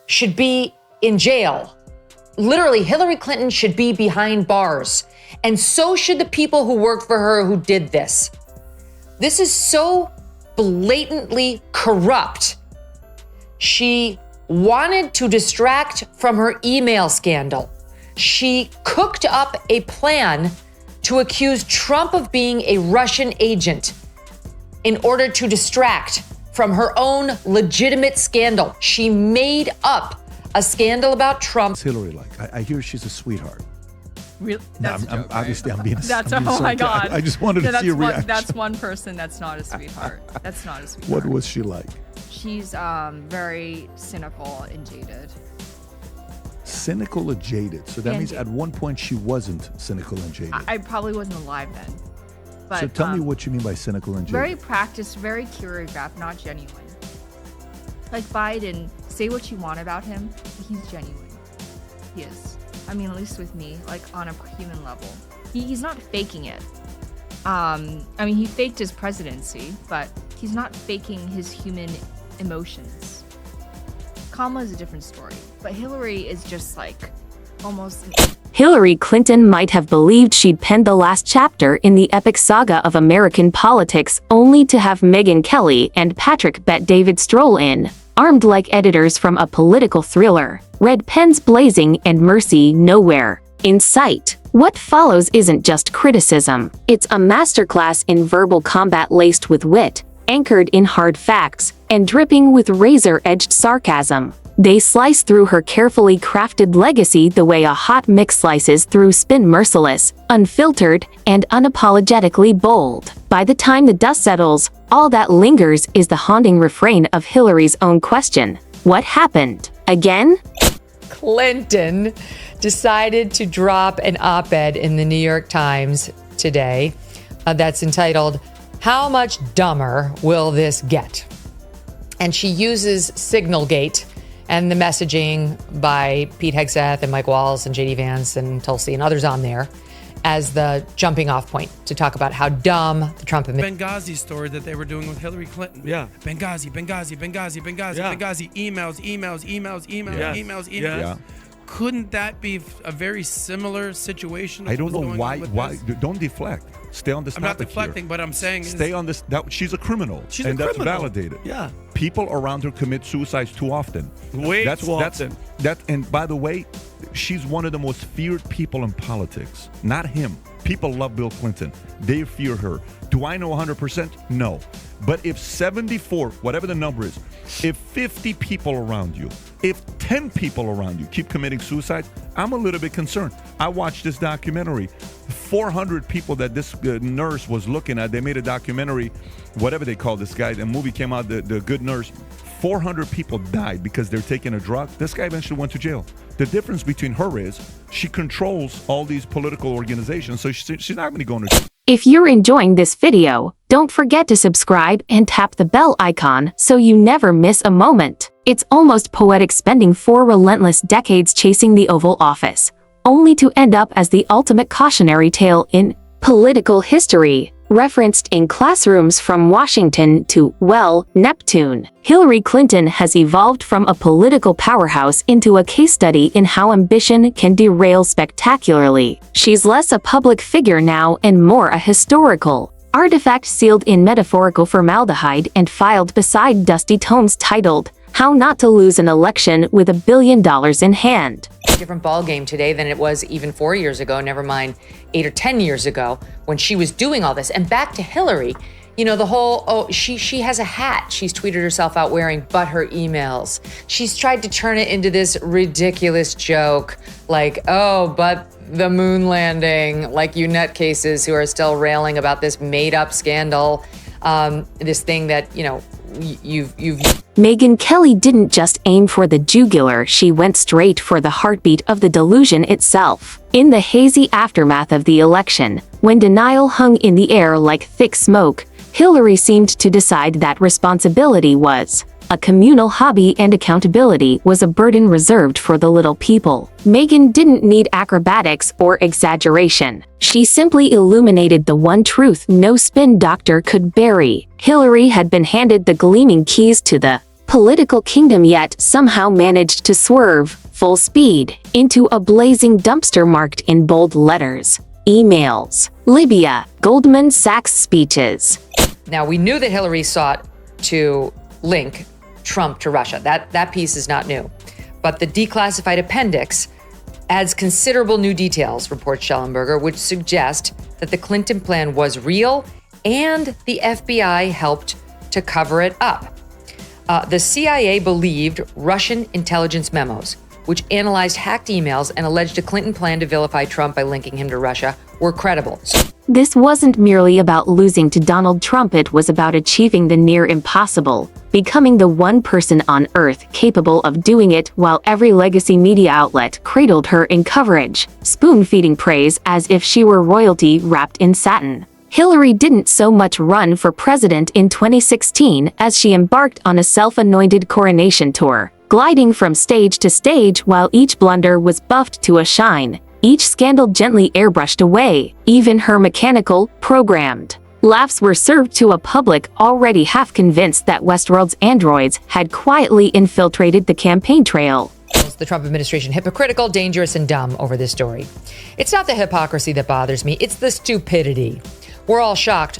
should be in jail. Literally, Hillary Clinton should be behind bars. And so should the people who worked for her who did this. This is so blatantly corrupt. She wanted to distract from her email scandal. She cooked up a plan to accuse Trump of being a Russian agent in order to distract from her own legitimate scandal. She made up a scandal about Trump. What's Hillary like? I hear she's a sweetheart. Really? That's a joke, obviously, right? I'm being. That's I'm being oh my God! I just wanted to see a reaction. That's one person that's not a sweetheart. That's not a sweetheart. What was she like? She's very cynical and jaded. Cynical or jaded? So that means at one point she wasn't cynical and jaded. I probably wasn't alive then. But, so tell me what you mean by cynical and jaded. Very practiced, very choreographed, not genuine. Like Biden, say what you want about him, but he's genuine. He is. I mean, at least with me, like on a human level. He's not faking it. I mean, he faked his presidency, but he's not faking his human emotions. Kamala is a different story, but Hillary is just like almost... Hillary Clinton might have believed she'd penned the last chapter in the epic saga of American politics, only to have Megyn Kelly and Patrick Bet-David stroll in, armed like editors from a political thriller, red pens blazing and mercy nowhere in sight. What follows isn't just criticism, it's a masterclass in verbal combat laced with wit, anchored in hard facts, and dripping with razor-edged sarcasm. They slice through her carefully crafted legacy the way a hot mix slices through spin, merciless, unfiltered, and unapologetically bold. By the time the dust settles, all that lingers is the haunting refrain of Hillary's own question: what happened? Again? Clinton decided to drop an op-ed in the New York Times today that's entitled, "How much dumber will this get?" And she uses Signalgate and the messaging by Pete Hegseth and Mike Wallace and JD Vance and Tulsi and others on there as the jumping off point to talk about how dumb the Trump Benghazi story that they were doing with Hillary Clinton. Yeah. Benghazi, emails. Yeah. Couldn't that be a very similar situation? I don't know why. Don't deflect. Stay on this I'm topic not deflecting, here. but I'm saying stay on this. She's a criminal. She's and a that's criminal. validated. Yeah. People around her commit suicides too often. Way too often. And by the way, she's one of the most feared people in politics. Not him. People love Bill Clinton. They fear her. Do I know 100%? No. But if 74, whatever the number is, if 50 people around you, if 10 people around you keep committing suicide, I'm a little bit concerned. I watched this documentary. 400 people that this nurse was looking at, they made a documentary, whatever they call this guy, the movie came out, the Good Nurse. 400 people died because they're taking a drug. This guy eventually went to jail. The difference between her is she controls all these political organizations, so she's not going to go into jail. If you're enjoying this video, don't forget to subscribe and tap the bell icon so you never miss a moment. It's almost poetic spending 4 relentless decades chasing the Oval Office, only to end up as the ultimate cautionary tale in political history, referenced in classrooms from Washington to, well, Neptune. Hillary Clinton has evolved from a political powerhouse into a case study in how ambition can derail spectacularly. She's less a public figure now and more a historical artifact sealed in metaphorical formaldehyde and filed beside dusty tomes titled, "How Not to Lose an Election with $1 Billion in Hand." Different ball game today than it was even 4 years ago, never mind 8 or 10 years ago when she was doing all this. And back to Hillary, you know, the whole, she has a hat she's tweeted herself out wearing, but her emails. She's tried to turn it into this ridiculous joke, like, oh, but the moon landing, like you nutcases who are still railing about this made up scandal, this thing that, you know, you've Megyn Kelly didn't just aim for the jugular, she went straight for the heartbeat of the delusion itself. In the hazy aftermath of the election, when denial hung in the air like thick smoke, Hillary seemed to decide that responsibility was a communal hobby and accountability was a burden reserved for the little people. Megyn didn't need acrobatics or exaggeration. She simply illuminated the one truth no spin doctor could bury. Hillary had been handed the gleaming keys to the political kingdom, yet somehow managed to swerve, full speed, into a blazing dumpster marked in bold letters. Emails, Libya, Goldman Sachs speeches. Now, we knew that Hillary sought to link Trump to Russia. That piece is not new. But the declassified appendix adds considerable new details, reports Schellenberger, which suggest that the Clinton plan was real and the FBI helped to cover it up. The CIA believed Russian intelligence memos, which analyzed hacked emails and alleged a Clinton plan to vilify Trump by linking him to Russia, were credible. This wasn't merely about losing to Donald Trump, it was about achieving the near impossible, becoming the one person on Earth capable of doing it while every legacy media outlet cradled her in coverage, spoon-feeding praise as if she were royalty wrapped in satin. Hillary didn't so much run for president in 2016 as she embarked on a self-anointed coronation tour, gliding from stage to stage while each blunder was buffed to a shine, each scandal gently airbrushed away, even her mechanical, programmed laughs were served to a public already half convinced that Westworld's androids had quietly infiltrated the campaign trail. The Trump administration hypocritical, dangerous, and dumb over this story. It's not the hypocrisy that bothers me, it's the stupidity. We're all shocked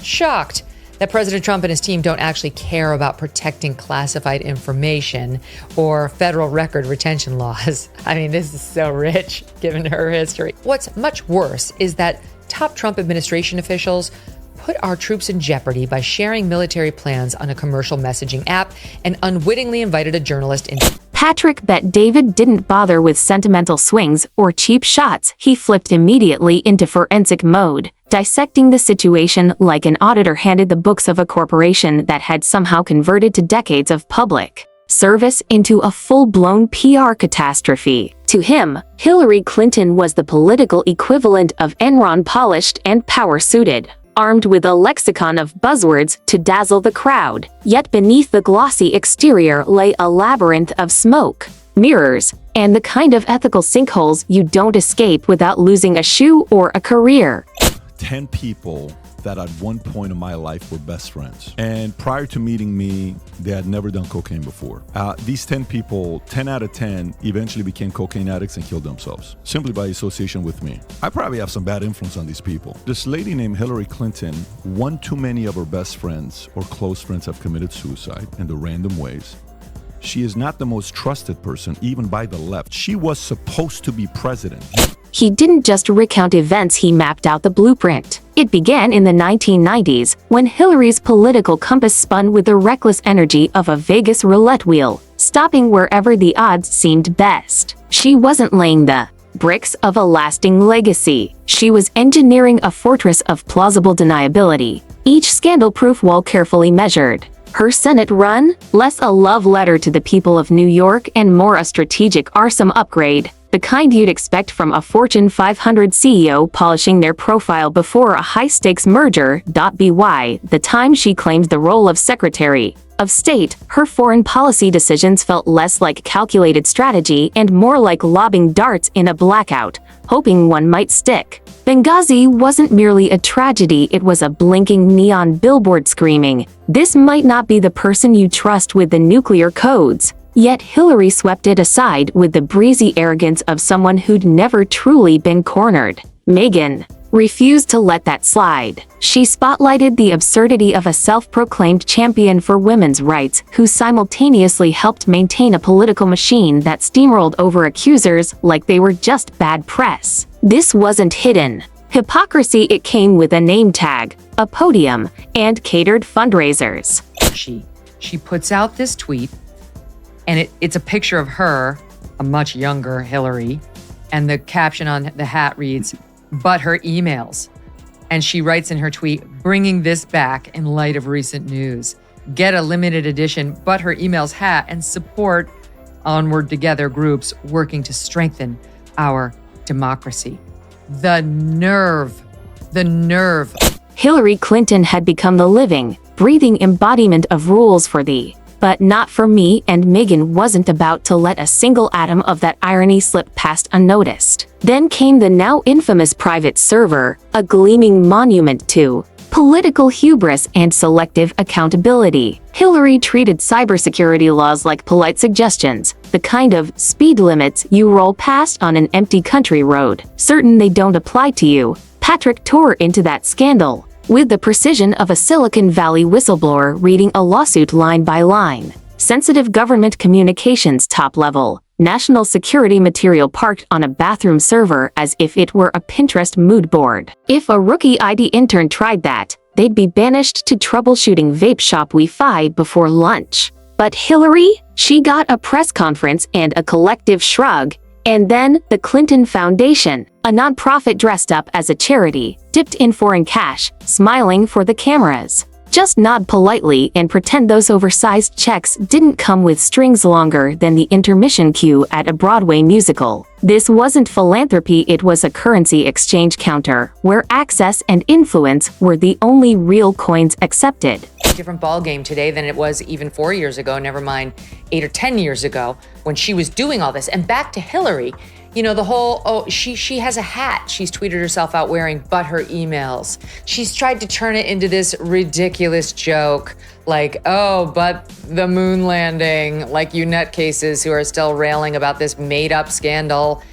that President Trump and his team don't actually care about protecting classified information or federal record retention laws. I mean, this is so rich, given her history. What's much worse is that top Trump administration officials put our troops in jeopardy by sharing military plans on a commercial messaging app and unwittingly invited a journalist in. Patrick Bet David didn't bother with sentimental swings or cheap shots. He flipped immediately into forensic mode, dissecting the situation like an auditor handed the books of a corporation that had somehow converted to decades of public service into a full-blown PR catastrophe. To him, Hillary Clinton was the political equivalent of Enron, polished and power-suited, armed with a lexicon of buzzwords to dazzle the crowd. Yet beneath the glossy exterior lay a labyrinth of smoke, mirrors, and the kind of ethical sinkholes you don't escape without losing a shoe or a career. 10 people that at one point in my life were best friends. And prior to meeting me, they had never done cocaine before. These 10 people, 10 out of 10, eventually became cocaine addicts and killed themselves, simply by association with me. I probably have some bad influence on these people. This lady named Hillary Clinton, one too many of her best friends or close friends have committed suicide in the random ways. She is not the most trusted person, even by the left. She was supposed to be president. He didn't just recount events, he mapped out the blueprint. It began in the 1990s, when Hillary's political compass spun with the reckless energy of a Vegas roulette wheel, stopping wherever the odds seemed best. She wasn't laying the bricks of a lasting legacy. She was engineering a fortress of plausible deniability, each scandal-proof wall carefully measured. Her Senate run, less a love letter to the people of New York and more a strategic arsenal upgrade, the kind you'd expect from a Fortune 500 CEO polishing their profile before a high-stakes merger. By the time she claimed the role of Secretary of State, her foreign policy decisions felt less like calculated strategy and more like lobbing darts in a blackout, hoping one might stick. Benghazi wasn't merely a tragedy, it was a blinking neon billboard screaming, "This might not be the person you trust with the nuclear codes." Yet Hillary swept it aside with the breezy arrogance of someone who'd never truly been cornered. Meghan refused to let that slide. She spotlighted the absurdity of a self-proclaimed champion for women's rights who simultaneously helped maintain a political machine that steamrolled over accusers like they were just bad press. This wasn't hidden hypocrisy, it came with a name tag, a podium, and catered fundraisers. She puts out this tweet, and it's a picture of her, a much younger Hillary, and the caption on the hat reads, "But her emails." And she writes in her tweet, "Bringing this back in light of recent news. Get a limited edition But Her Emails hat and support Onward Together groups working to strengthen our democracy." The nerve. Hillary Clinton had become the living, breathing embodiment of rules for thee. But not for me, and Meghan wasn't about to let a single atom of that irony slip past unnoticed. Then came the now infamous private server, a gleaming monument to political hubris, and selective accountability. Hillary treated cybersecurity laws like polite suggestions, the kind of speed limits you roll past on an empty country road, certain they don't apply to you. Patrick tore into that scandal with the precision of a Silicon Valley whistleblower reading a lawsuit line by line. Sensitive government communications top level, national security material parked on a bathroom server as if it were a Pinterest mood board. If a rookie ID intern tried that, they'd be banished to troubleshooting vape shop Wi-Fi before lunch. But Hillary? She got a press conference and a collective shrug. And then the Clinton Foundation, a nonprofit dressed up as a charity, dipped in foreign cash, smiling for the cameras. Just nod politely and pretend those oversized checks didn't come with strings longer than the intermission cue at a Broadway musical. This wasn't philanthropy, it was a currency exchange counter, where access and influence were the only real coins accepted. Different ball game today than it was even 4 years ago, never mind 8 or 10 years ago when she was doing all this. And back to Hillary, you know, the whole, she has a hat she's tweeted herself out wearing, but her emails. She's tried to turn it into this ridiculous joke, like, oh, but the moon landing, like you nutcases who are still railing about this made up scandal,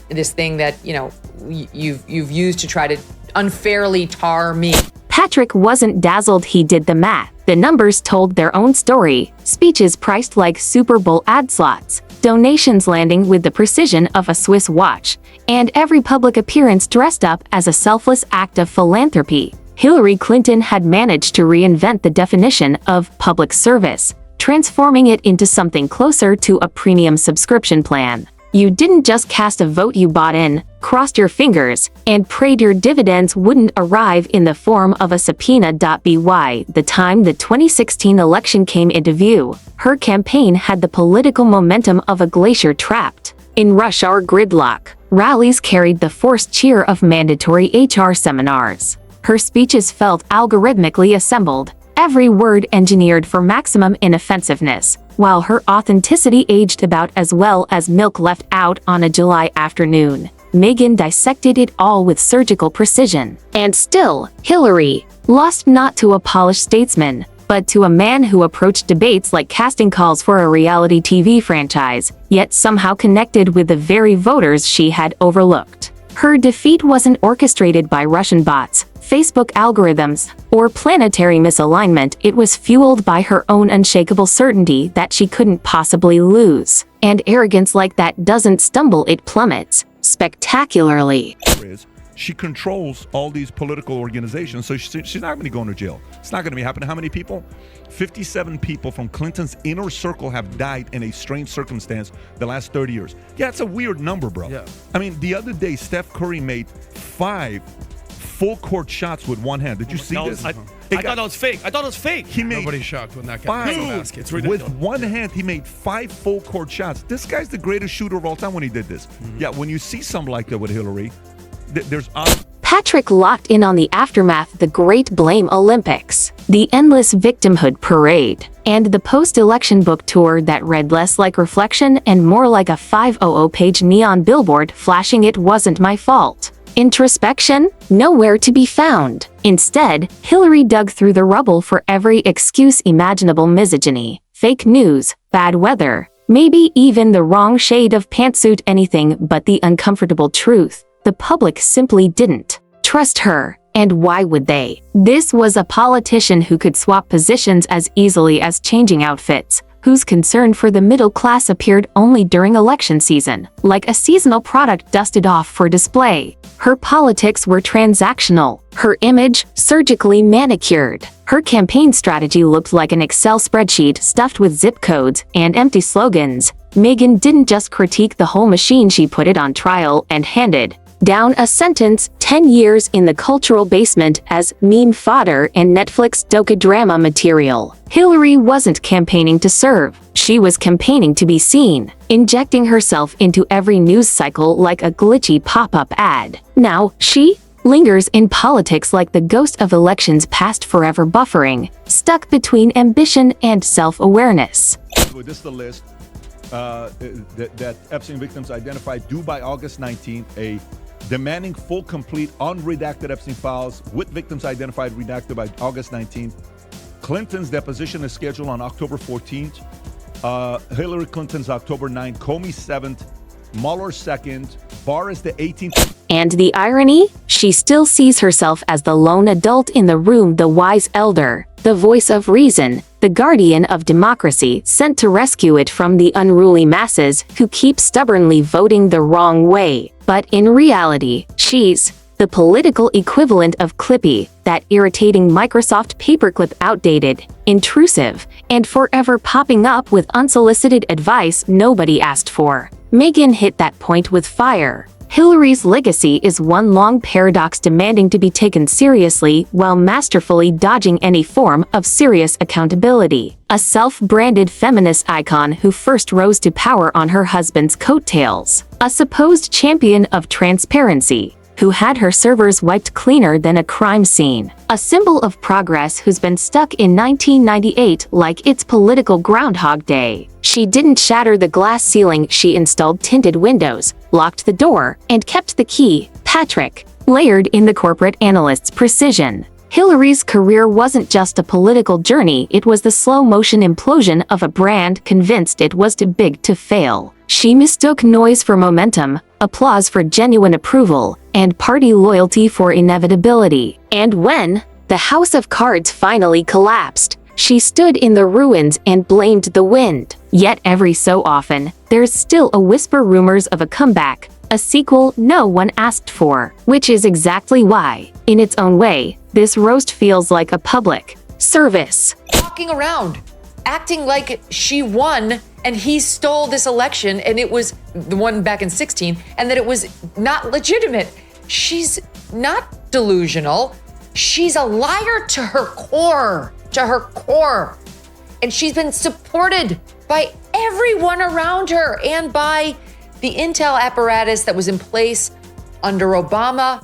this thing that, you know, you've used to try to unfairly tar me. Patrick wasn't dazzled, he did the math. The numbers told their own story. Speeches priced like Super Bowl ad slots. Donations landing with the precision of a Swiss watch. And every public appearance dressed up as a selfless act of philanthropy. Hillary Clinton had managed to reinvent the definition of public service, transforming it into something closer to a premium subscription plan. You didn't just cast a vote, you bought in, crossed your fingers, and prayed your dividends wouldn't arrive in the form of a subpoena. By the time the 2016 election came into view, her campaign had the political momentum of a glacier trapped in rush hour gridlock. Rallies carried the forced cheer of mandatory HR seminars. Her speeches felt algorithmically assembled, every word engineered for maximum inoffensiveness, while her authenticity aged about as well as milk left out on a July afternoon. Megyn dissected it all with surgical precision. And still, Hillary lost not to a polished statesman, but to a man who approached debates like casting calls for a reality TV franchise, yet somehow connected with the very voters she had overlooked. Her defeat wasn't orchestrated by Russian bots, Facebook algorithms, or planetary misalignment. It was fueled by her own unshakable certainty that she couldn't possibly lose. And arrogance like that doesn't stumble, it plummets spectacularly. She controls all these political organizations, so she's not going to go into jail. It's not going to be happening. How many people? 57 people from Clinton's inner circle have died in a strange circumstance the last 30 years. Yeah, it's a weird number, bro. Yeah. I mean, the other day, Steph Curry made 5 full court shots with one hand. Did you see this? I thought that was fake. He made Nobody's shocked when that guy makes a basket. It's with one hand, he made 5 full court shots. This guy's the greatest shooter of all time when he did this. Yeah, when you see something like that with Hillary, there's Patrick locked in on the aftermath, the Great Blame Olympics, the endless victimhood parade, and the post-election book tour that read less like reflection and more like a 500-page neon billboard flashing "It wasn't my fault." Introspection? Nowhere to be found. Instead, Hillary dug through the rubble for every excuse imaginable: misogyny, fake news, bad weather, maybe even the wrong shade of pantsuit, anything but the uncomfortable truth. The public simply didn't trust her. And why would they? This was a politician who could swap positions as easily as changing outfits, whose concern for the middle class appeared only during election season, like a seasonal product dusted off for display. Her politics were transactional, her image surgically manicured. Her campaign strategy looked like an Excel spreadsheet stuffed with zip codes and empty slogans. Megyn didn't just critique the whole machine, she put it on trial and handed down a sentence: 10 years in the cultural basement as meme fodder and Netflix docudrama material. Hillary wasn't campaigning to serve, she was campaigning to be seen, injecting herself into every news cycle like a glitchy pop-up ad. Now, she lingers in politics like the ghost of elections past, forever buffering, stuck between ambition and self-awareness. This is the list that Epstein victims identified, due by August 19th, a demanding full, complete, unredacted Epstein files with victims identified redacted by August 19th. Clinton's deposition is scheduled on October 14th. Hillary Clinton's October 9th. Comey 7th. Mueller 2nd. Barr is the 18th. And the irony? She still sees herself as the lone adult in the room, the wise elder, the voice of reason, the guardian of democracy sent to rescue it from the unruly masses who keep stubbornly voting the wrong way. But in reality, she's the political equivalent of Clippy, that irritating Microsoft paperclip, outdated, intrusive, and forever popping up with unsolicited advice nobody asked for. Meghan hit that point with fire. Hillary's legacy is one long paradox, demanding to be taken seriously while masterfully dodging any form of serious accountability. A self-branded feminist icon who first rose to power on her husband's coattails. A supposed champion of transparency, who had her servers wiped cleaner than a crime scene. A symbol of progress who's been stuck in 1998 like it's political Groundhog Day. She didn't shatter the glass ceiling, she installed tinted windows, locked the door, and kept the key, Patrick, layered in the corporate analyst's precision. Hillary's career wasn't just a political journey, it was the slow-motion implosion of a brand convinced it was too big to fail. She mistook noise for momentum, applause for genuine approval, and party loyalty for inevitability. And when the house of cards finally collapsed, she stood in the ruins and blamed the wind. Yet every so often, there's still a whisper, rumors of a comeback, a sequel no one asked for. Which is exactly why, in its own way, this roast feels like a public service. Walking around, acting like she won and he stole this election and it was the one back in 16 and that it was not legitimate. She's not delusional. She's a liar to her core, And she's been supported by everyone around her and by the intel apparatus that was in place under Obama,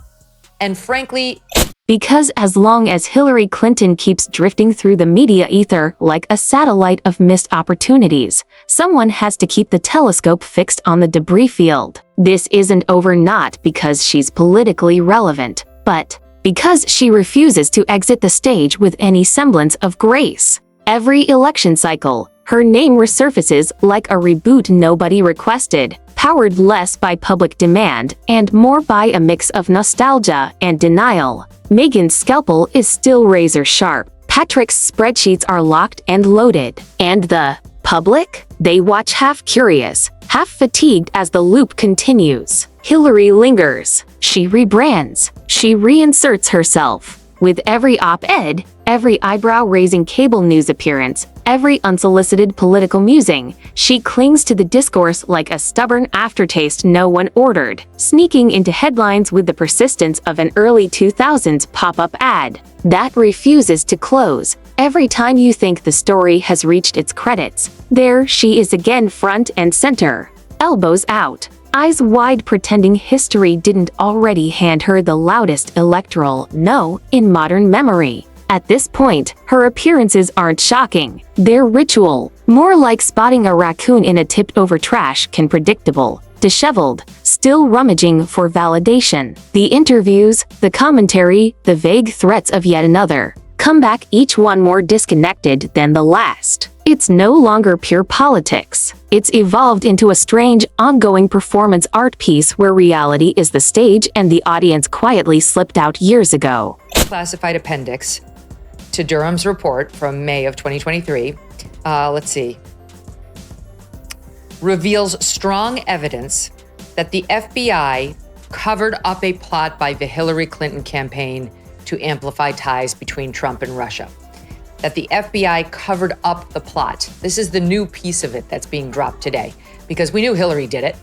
and frankly, because as long as Hillary Clinton keeps drifting through the media ether like a satellite of missed opportunities, someone has to keep the telescope fixed on the debris field. This isn't over not because she's politically relevant, but because she refuses to exit the stage with any semblance of grace. Every election cycle, her name resurfaces like a reboot nobody requested, powered less by public demand and more by a mix of nostalgia and denial. Meghan's scalpel is still razor sharp. Patrick's spreadsheets are locked and loaded. And the public? They watch half curious, half fatigued as the loop continues. Hillary lingers. She rebrands. She reinserts herself. With every op-ed, every eyebrow-raising cable news appearance, every unsolicited political musing, she clings to the discourse like a stubborn aftertaste no one ordered, sneaking into headlines with the persistence of an early 2000s pop-up ad that refuses to close. Every time you think the story has reached its credits, there she is again, front and center, elbows out, eyes wide, pretending history didn't already hand her the loudest electoral no in modern memory. At this point, her appearances aren't shocking. They're ritual, more like spotting a raccoon in a tipped-over trash can, predictable, disheveled, still rummaging for validation. The interviews, the commentary, the vague threats of yet another comeback, each one more disconnected than the last. It's no longer pure politics. It's evolved into a strange, ongoing performance art piece where reality is the stage and the audience quietly slipped out years ago. Classified appendix to Durham's report from May of 2023, let's see, reveals strong evidence that the FBI covered up a plot by the Hillary Clinton campaign to amplify ties between Trump and Russia. That the FBI covered up the plot. This is the new piece of it that's being dropped today, because we knew Hillary did it.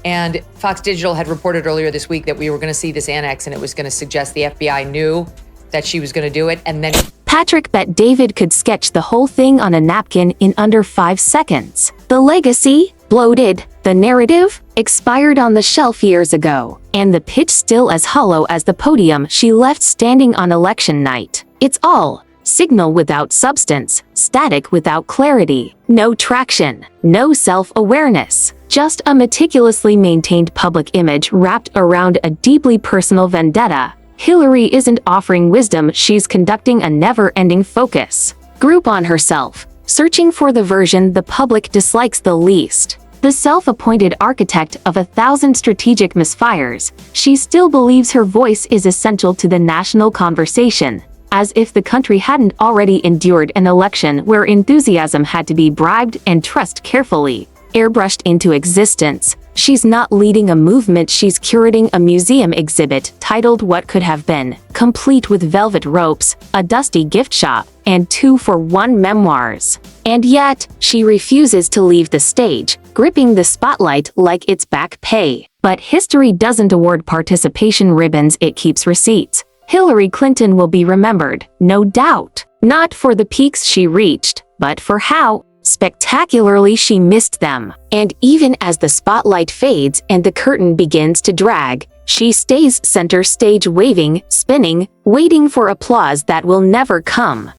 And Fox Digital had reported earlier this week that we were going to see this annex and it was going to suggest the FBI knew that she was going to do it. And then Patrick bet David could sketch the whole thing on a napkin in under 5 seconds. The legacy, bloated, the narrative, expired on the shelf years ago, and the pitch still as hollow as the podium she left standing on election night. It's all signal without substance, static without clarity, no traction, no self-awareness, just a meticulously maintained public image wrapped around a deeply personal vendetta. Hillary isn't offering wisdom, she's conducting a never-ending focus group on herself, searching for the version the public dislikes the least. The self-appointed architect of 1,000 strategic misfires, she still believes her voice is essential to the national conversation, as if the country hadn't already endured an election where enthusiasm had to be bribed and trust carefully airbrushed into existence. She's not leading a movement, she's curating a museum exhibit titled What Could Have Been, complete with velvet ropes, a dusty gift shop, and 2-for-1 memoirs. And yet, she refuses to leave the stage, gripping the spotlight like it's back pay. But history doesn't award participation ribbons, it keeps receipts. Hillary Clinton will be remembered, no doubt, not for the peaks she reached, but for how spectacularly she missed them. And even as the spotlight fades and the curtain begins to drag, she stays center stage, waving, spinning, waiting for applause that will never come.